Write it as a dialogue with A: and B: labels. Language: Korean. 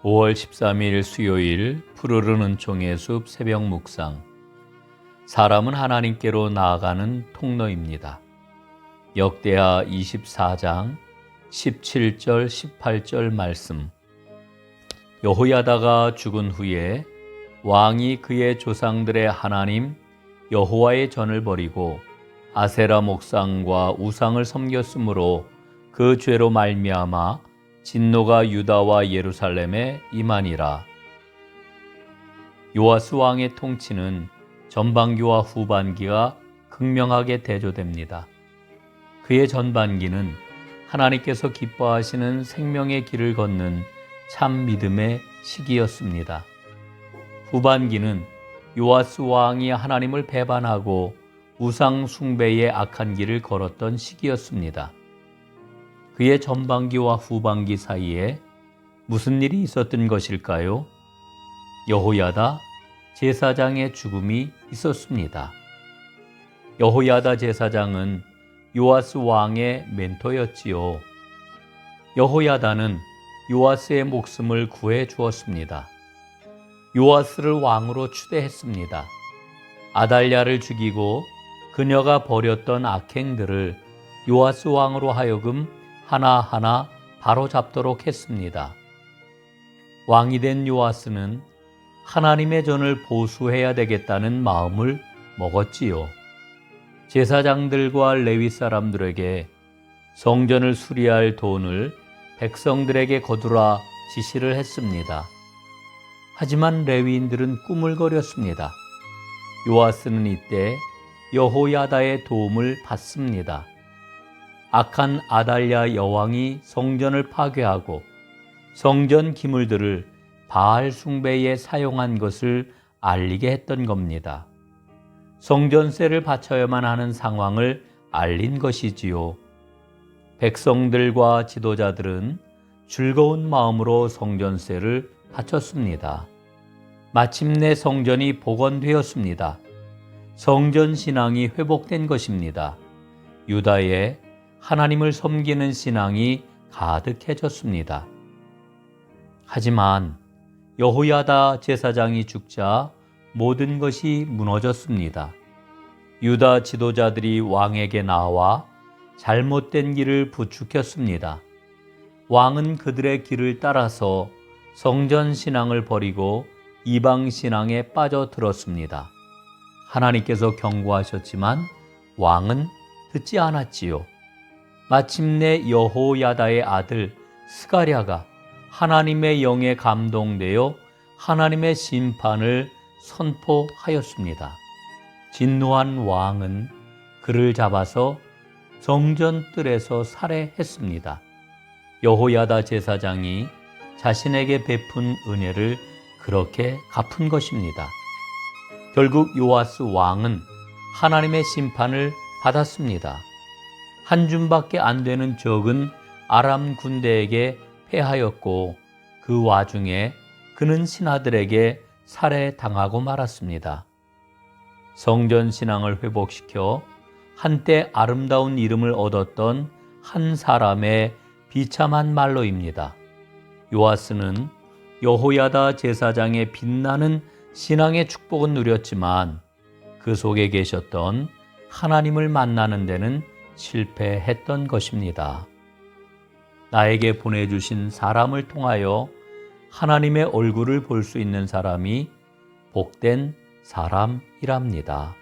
A: 5월 13일 수요일 푸르른 은총의 숲 새벽 묵상. 사람은 하나님께로 나아가는 통로입니다. 역대하 24장 17절 18절 말씀. 여호야다가 죽은 후에 왕이 그의 조상들의 하나님 여호와의 전을 버리고 아세라 목상과 우상을 섬겼으므로 그 죄로 말미암아 진노가 유다와 예루살렘에 임하니라. 요아스 왕의 통치는 전반기와 후반기가 극명하게 대조됩니다. 그의 전반기는 하나님께서 기뻐하시는 생명의 길을 걷는 참 믿음의 시기였습니다. 후반기는 요아스 왕이 하나님을 배반하고 우상 숭배의 악한 길을 걸었던 시기였습니다. 그의 전반기와 후반기 사이에 무슨 일이 있었던 것일까요? 여호야다 제사장의 죽음이 있었습니다. 여호야다 제사장은 요아스 왕의 멘토였지요. 여호야다는 요아스의 목숨을 구해 주었습니다. 요아스를 왕으로 추대했습니다. 아달랴를 죽이고 그녀가 벌였던 악행들을 요아스 왕으로 하여금 하나하나 바로잡도록 했습니다. 왕이 된 요아스는 하나님의 전을 보수해야 되겠다는 마음을 먹었지요. 제사장들과 레위 사람들에게 성전을 수리할 돈을 백성들에게 거두라 지시를 했습니다. 하지만 레위인들은 꾸물거렸습니다. 요아스는 이때 여호야다의 도움을 받습니다. 악한 아달랴 여왕이 성전을 파괴하고 성전 기물들을 바알 숭배에 사용한 것을 알리게 했던 겁니다. 성전세를 바쳐야만 하는 상황을 알린 것이지요. 백성들과 지도자들은 즐거운 마음으로 성전세를 바쳤습니다. 마침내 성전이 복원되었습니다. 성전 신앙이 회복된 것입니다. 유다에 하나님을 섬기는 신앙이 가득해졌습니다. 하지만 여호야다 제사장이 죽자 모든 것이 무너졌습니다. 유다 지도자들이 왕에게 나와 잘못된 길을 부추겼습니다. 왕은 그들의 길을 따라서 성전 신앙을 버리고 이방 신앙에 빠져들었습니다. 하나님께서 경고하셨지만 왕은 듣지 않았지요. 마침내 여호야다의 아들 스가랴가 하나님의 영에 감동되어 하나님의 심판을 선포하였습니다. 진노한 왕은 그를 잡아서 성전 뜰에서 살해했습니다. 여호야다 제사장이 자신에게 베푼 은혜를 그렇게 갚은 것입니다. 결국 요아스 왕은 하나님의 심판을 받았습니다. 한 줌밖에 안 되는 적은 아람 군대에게 패하였고 그 와중에 그는 신하들에게 살해당하고 말았습니다. 성전 신앙을 회복시켜 한때 아름다운 이름을 얻었던 한 사람의 비참한 말로입니다. 요아스는 여호야다 제사장의 빛나는 신앙의 축복은 누렸지만 그 속에 계셨던 하나님을 만나는 데는 실패했던 것입니다. 나에게 보내주신 사람을 통하여 하나님의 얼굴을 볼 수 있는 사람이 복된 사람이랍니다.